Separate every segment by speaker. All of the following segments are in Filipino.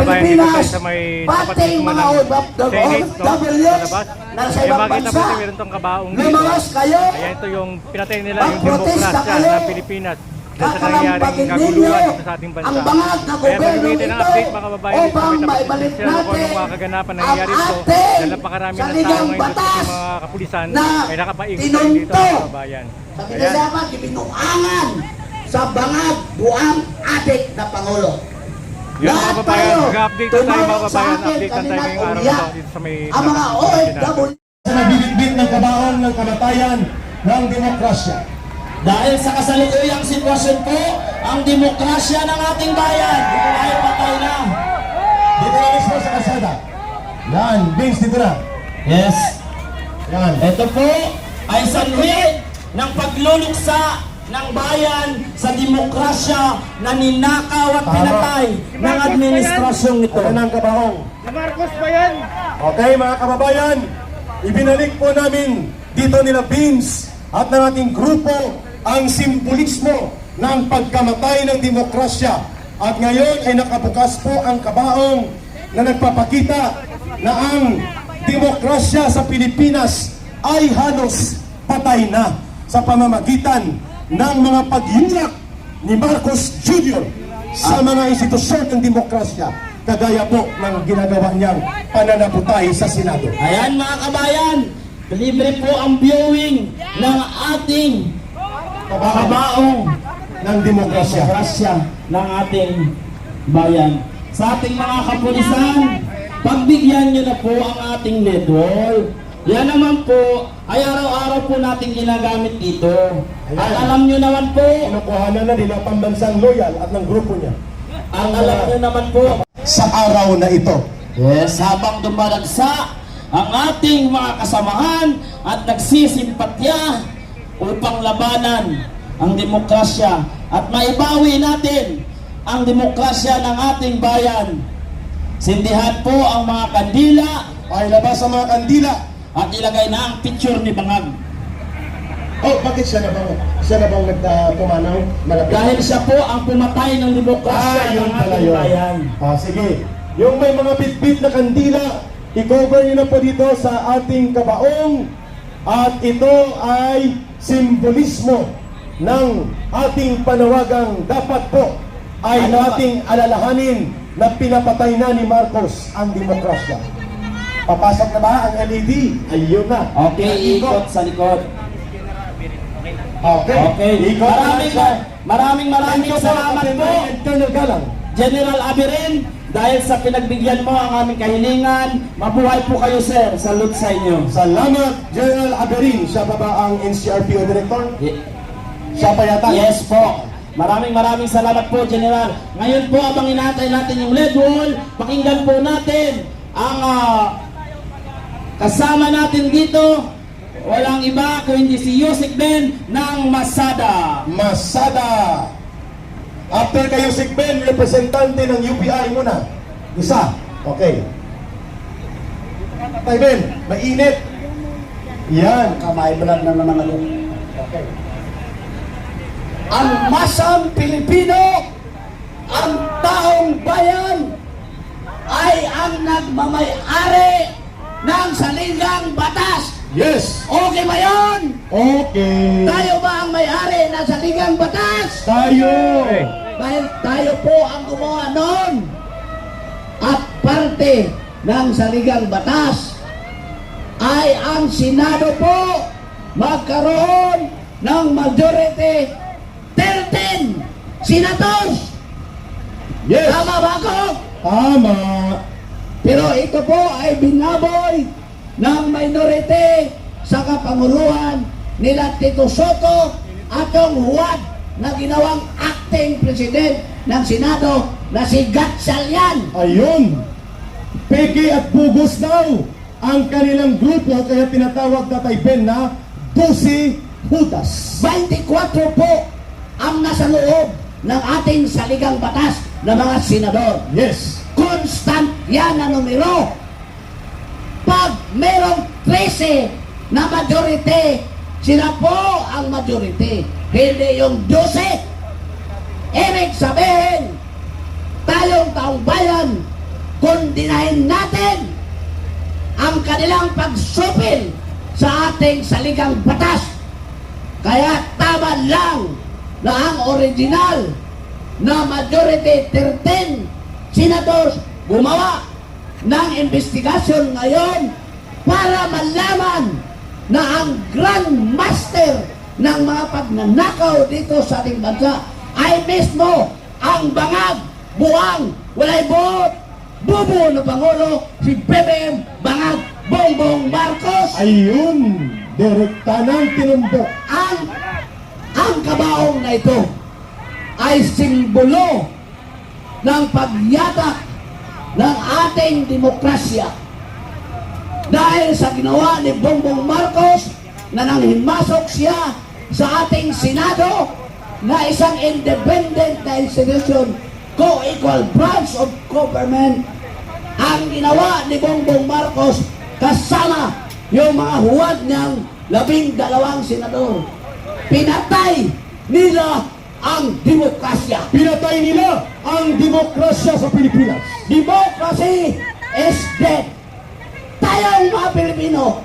Speaker 1: kababayan dito tayo
Speaker 2: Pilipinas,
Speaker 1: sa may
Speaker 2: pati mga
Speaker 1: Senate, no?
Speaker 2: OFWs na sa ibang
Speaker 1: makita
Speaker 2: bansa,
Speaker 1: po meron tong kabaong dito.
Speaker 2: lumawas kayo,
Speaker 1: Ayan, ito yung pinatay nila yung
Speaker 2: magprotesta
Speaker 1: demokrasya
Speaker 2: kayo,
Speaker 1: ng Pilipinas dahil sa nangyaring
Speaker 2: kakalampagin ninyo
Speaker 1: kaguluhan dito sa ating bansa.
Speaker 2: ang bangag na
Speaker 1: Kaya
Speaker 2: gobyerno
Speaker 1: pag-uwitin ng
Speaker 2: ito
Speaker 1: update mga kababayan dito
Speaker 2: upang
Speaker 1: sa
Speaker 2: maibalik
Speaker 1: kung anong
Speaker 2: natin
Speaker 1: mga kaganapan na
Speaker 2: ang
Speaker 1: nangyari dito
Speaker 2: ating
Speaker 1: dahil napakarami ng tao
Speaker 2: saligang
Speaker 1: ngayon dito
Speaker 2: batas
Speaker 1: sa mga kapulisan
Speaker 2: na
Speaker 1: ay nakapaikot dito
Speaker 2: tinunto
Speaker 1: mga kababayan.
Speaker 2: sa
Speaker 1: Ayan.
Speaker 2: kinasama gibinuangan sa bangag buang adik na Pangulo.
Speaker 1: Yun mga
Speaker 2: Lahat
Speaker 1: kababayan,
Speaker 2: tayo,
Speaker 1: mag-update na tayo mga
Speaker 2: tumulong sa
Speaker 1: kababayan,
Speaker 2: akin
Speaker 1: update lang tayo
Speaker 2: kanina
Speaker 1: ngayong araw
Speaker 2: umiyak.
Speaker 1: na to dito sa may
Speaker 2: Ang mga OFW
Speaker 3: Sa nabibitbit ng kabaong ng kamatayan ng demokrasya.
Speaker 4: Dahil sa kasalukuyang sitwasyon po, ang demokrasya ng ating bayan ay patay na.
Speaker 3: Dito na mismo sa kasada. Yan, Vince, dito na.
Speaker 4: Yes.
Speaker 3: Yan.
Speaker 4: Ito po ay sanhi ng pagluluksa ng bayan sa demokrasya na ninakaw at
Speaker 3: Tama.
Speaker 4: pinatay ng administrasyong ito.
Speaker 3: Ito na ang kabaong.
Speaker 1: Marcos ba yan?
Speaker 3: Okay mga kababayan, ibinalik po namin dito nila Vince at ng ating grupo ang simbolismo ng pagkamatay ng demokrasya. At ngayon ay nakabukas po ang kabaong na nagpapakita na ang demokrasya sa Pilipinas ay halos patay na sa pamamagitan ng mga pagyurak ni Marcos Jr. sa mga institusyon ng demokrasya, kagaya po ng ginagawa niyang pananaputay sa Senado.
Speaker 4: Ayan mga kabayan, libre po ang viewing ng ating kabaong
Speaker 3: Ng demokrasya.
Speaker 4: demokrasya ng ating bayan. Sa ating mga kapulisan, pagbigyan nyo na po ang ating lead wall. Yan naman po ay araw-araw po natin ginagamit dito. At alam nyo naman po,
Speaker 3: Kinukuhanan na nila pambansang loyal at ng grupo niya.
Speaker 4: ang alam nyo naman po,
Speaker 3: Sa araw na ito,
Speaker 4: yes, habang dumaragsa ang ating mga kasamahan at nagsisimpatya upang labanan ang demokrasya at maibawi natin ang demokrasya ng ating bayan. Sindihan po ang mga kandila
Speaker 3: ay labas ang mga kandila.
Speaker 4: at ilagay na ang picture ni Bangag.
Speaker 3: Oh, bakit siya na bang nagpumanaw? Malapit.
Speaker 4: Dahil siya po ang pumatay ng demokrasya ng
Speaker 3: yun pala
Speaker 4: ating
Speaker 3: yun.
Speaker 4: bayan.
Speaker 3: Sige. Yung may mga bitbit na kandila, i-cover nyo na po dito sa ating kabaong. At ito ay simbolismo ng ating panawagang dapat po ay
Speaker 4: Ano ba?
Speaker 3: nating alalahanin na pinapatay na ni Marcos ang demokrasya. Papasok na ba ang LED? Ayun na.
Speaker 4: Okay, ikot sa likod.
Speaker 3: Okay.
Speaker 4: Okay,
Speaker 3: Ikot na siya.
Speaker 4: maraming salamat po,
Speaker 3: Colonel Galang.
Speaker 4: General Abirin, dahil sa pinagbigyan mo ang aming kahilingan. Mabuhay po kayo, sir. Salute sa inyo.
Speaker 3: Salamat, General Aberin. Siya pa ba ang NCRPO Director?
Speaker 4: Ye-
Speaker 3: Siya pa yata?
Speaker 4: Yes po. Maraming salamat po, General. Ngayon po, abang inaantay natin yung lead wall, pakinggan po natin ang kasama natin dito. Walang iba kung hindi si Yusik Ben ng Masada.
Speaker 3: Masada. After kayo si Ben, representante ng UPI muna. Isa. Okay. Tay Ben, mainit. Yan.
Speaker 2: kamay blood na naman ulit.
Speaker 3: Okay.
Speaker 2: Ang masang Pilipino, ang taong bayan, ay ang nagmamay-ari ng saligang batas.
Speaker 3: Yes.
Speaker 2: Okay ba yun?
Speaker 3: Okay.
Speaker 2: Tayo ba ang may-ari ng saligang batas?
Speaker 3: Tayo.
Speaker 2: Dahil tayo po ang gumawa noon. At parte ng saligang batas ay ang Senado po magkaroon ng majority 13 senators.
Speaker 3: Yes.
Speaker 2: Tama ba ako?
Speaker 3: Tama.
Speaker 2: Pero ito po ay binaboy ng minority sa kapanguluhan nila Tito Soto at yung huwad na ginawang acting president ng Senado na si Gatchalian.
Speaker 3: Ayun. Peke at bugos daw ang kanilang grupo, kaya tinatawag na Tay Ben na 12 Judas.
Speaker 2: 24 po ang nasa loob ng ating saligang batas ng mga senador.
Speaker 3: Yes.
Speaker 2: Constant yan na numero. Pag merong 13 na majority, sila po ang majority. Hindi yung 12. Ibig sabihin, tayong taong bayan kundinahin natin ang kanilang pagsupil sa ating saligang batas. Kaya tama lang na ang original na majority 13 senators gumawa ng investigasyon ngayon para malaman na ang Grand Master ng mga pagnanakaw dito sa ating bansa ay mismo ang bangag, buwang, walay buhok, bubo na Pangulo, si BBM Bangag Bongbong Marcos.
Speaker 3: Ayun, direkta ng tinumbok.
Speaker 2: Ang kabaong na ito ay simbolo ng pagyatak ng ating demokrasya. Dahil sa ginawa ni Bongbong Marcos na nanghimasok siya sa ating Senado na isang independent na institution, co-equal branch of government, ang ginawa ni Bongbong Marcos kasama yung mga huwad ng 12 senador. Pinatay nila ang demokrasya.
Speaker 3: Pinatay nila ang demokrasya sa Pilipinas.
Speaker 2: Democracy is dead. Tayong mga Pilipino,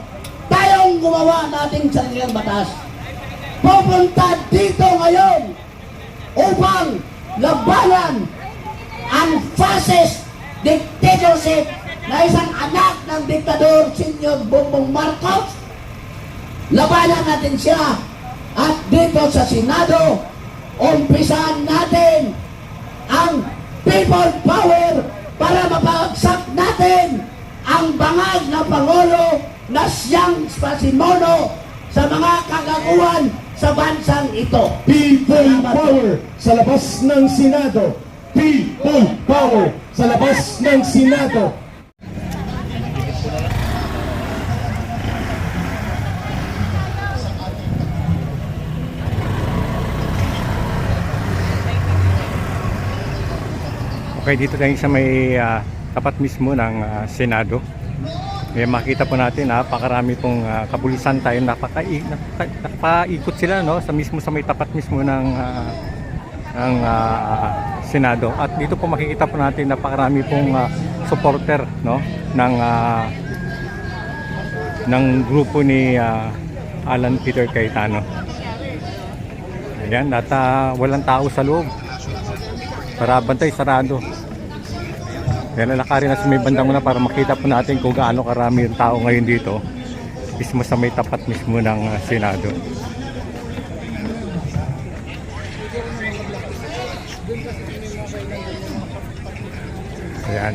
Speaker 2: tayong gumawa nating sariling batas. Pupunta dito ngayon upang labanan ang fascist dictatorship na isang anak ng diktador Senyor Bongbong Marcos. Labanan natin siya. At dito sa Senado, umpisahan natin ang people power para mapagsak natin ang bangag na Pangulo na siyang pasimono sa mga kagaguhan sa bansang ito.
Speaker 3: People power sa labas ng Senado. People power sa labas ng Senado.
Speaker 1: Okay, dito tayo sa may tapat mismo ng Senado. May makita po natin, napakarami pong kapulisan tayo, napaikot sila, no, sa mismo sa may tapat mismo ng Senado. At dito po makikita po natin napakarami pong supporter, no, ng grupo ni Alan Peter Cayetano. Ayan, at walang tao sa loob. Para bantay, sarado. Kaya lalakarin na sa may bandang muna para makita po natin kung gaano karami yung tao ngayon dito. Mismo sa may tapat mismo ng Senado. Ayan.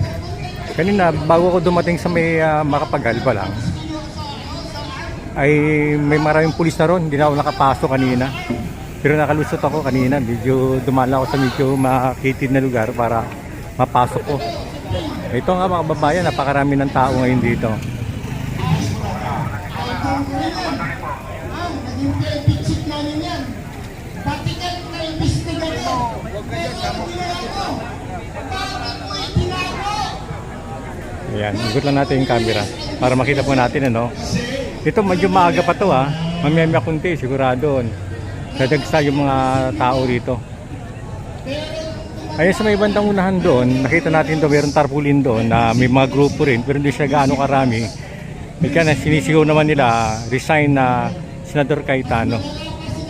Speaker 1: Kanina, bago ko dumating sa may Makapagal pa lang, ay may maraming pulis na ron. Hindi na ako nakapasok kanina. Pero nakalusot ako kanina, medyo dumala ako sa medyo makitid na lugar para mapasok ko. Ito nga mga babayan, napakarami ng tao ngayon dito. Ayan, ikot lang natin yung camera para makita po natin, ano. Ito medyo maaga pa to, mamaya kunti, sigurado. Dadagsa yung mga tao rito. Ayun sa may bandang unahan doon, nakita natin doon, mayroong tarpaulin doon na may mga grupo rin, pero hindi siya gaano karami. Kaya na sinisigaw naman nila, resign na Senador Cayetano.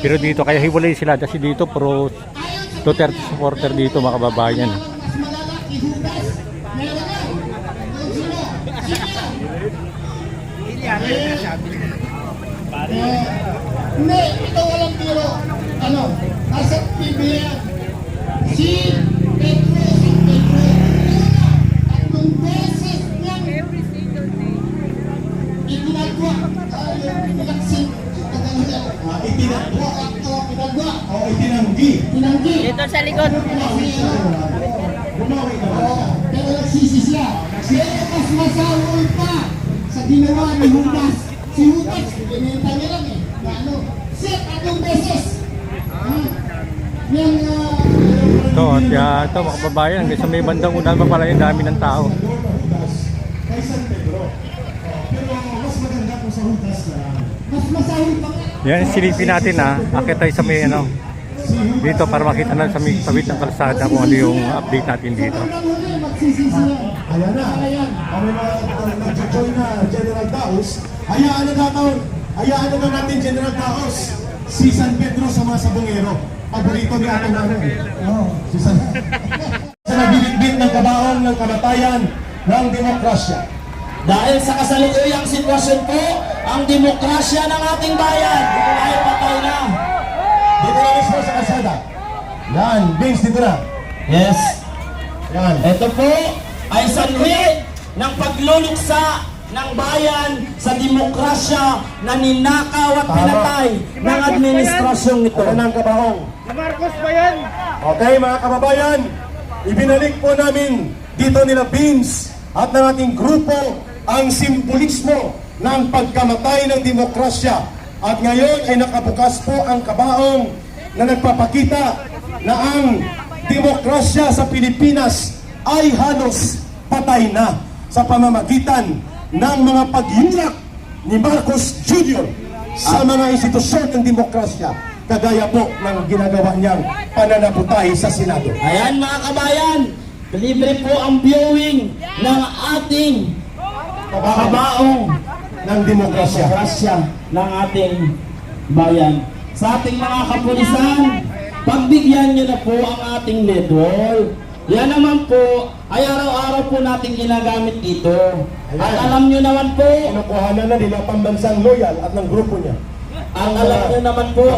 Speaker 1: Pero dito, kaya hiwalay sila kasi dito pro Duterte supporter dito, mga kababayan.
Speaker 5: Hindi, ito walang biro. Ano, nasa PBM. Si Pedro, tatlong beses niyang itinagwa. Itinagwa.
Speaker 3: O itinanggi.
Speaker 5: Tinanggi.
Speaker 6: Dito sa likod.
Speaker 3: Bumawi naman.
Speaker 5: Pero nagsisi siya. Pero mas masawol pa sa ginawa ni Judas. Si Judas, binenta niya lang na ano, siya tatlong beses. Yung,
Speaker 1: Ito, ito mga kababayan, sa may bandang unahan pa pala yung dami ng tao.
Speaker 3: Kay San Pedro. Pero mas maganda kung sa Judas na lang.
Speaker 5: mas masawol pa nga.
Speaker 1: Yan, silipin natin, akit tayo sa may, dito para makita na sa may tawid ng kalsada kung ano yung update natin dito.
Speaker 5: Sobrang huli, magsisisi yan.
Speaker 3: Ayan na. Kami mga nag-join na General Taos. Hayaan na natin General Taos. Si San Pedro sa mga sabongero. Paborito ni atong namin. Si San sa nabilibit ng kabaong ng kamatayan ng demokrasya.
Speaker 4: Dahil sa kasalukuyang sitwasyon po, ang demokrasya ng ating bayan ay patay na.
Speaker 3: Dito na mismo sa kasada. Yan, Vince, dito na.
Speaker 4: Yes.
Speaker 3: Yan.
Speaker 4: Ito po ay sanhi ng pagluluksa ng bayan sa demokrasya na ninakaw at pinatay ng administrasyong ito.
Speaker 3: Ano ng kabaong?
Speaker 6: Marcos ba yan?
Speaker 3: Okay mga kababayan, ibinalik po namin dito nila Vince at ng ating grupo ang simbolismo ng pagkamatay ng demokrasya. At ngayon ay nakabukas po ang kabaong na nagpapakita na ang demokrasya sa Pilipinas ay halos patay na sa pamamagitan ng mga pagyulak ni Marcos Jr. sa mga institusyon ng demokrasya, kagaya po ng ginagawa niyang pananabutay sa Senado.
Speaker 4: Ayan mga kabayan, libre po ang viewing ng ating kabaong
Speaker 3: ng demokrasya.
Speaker 4: demokrasya ng ating bayan. Sa ating mga kapulisan, pagbigyan nyo na po ang ating lead roll. Yan naman po ay araw-araw po natin ginagamit dito. At alam nyo naman po,
Speaker 3: Kinukuhanan na nila pambansang loyal at ng grupo niya.
Speaker 4: ang alam nyo naman po,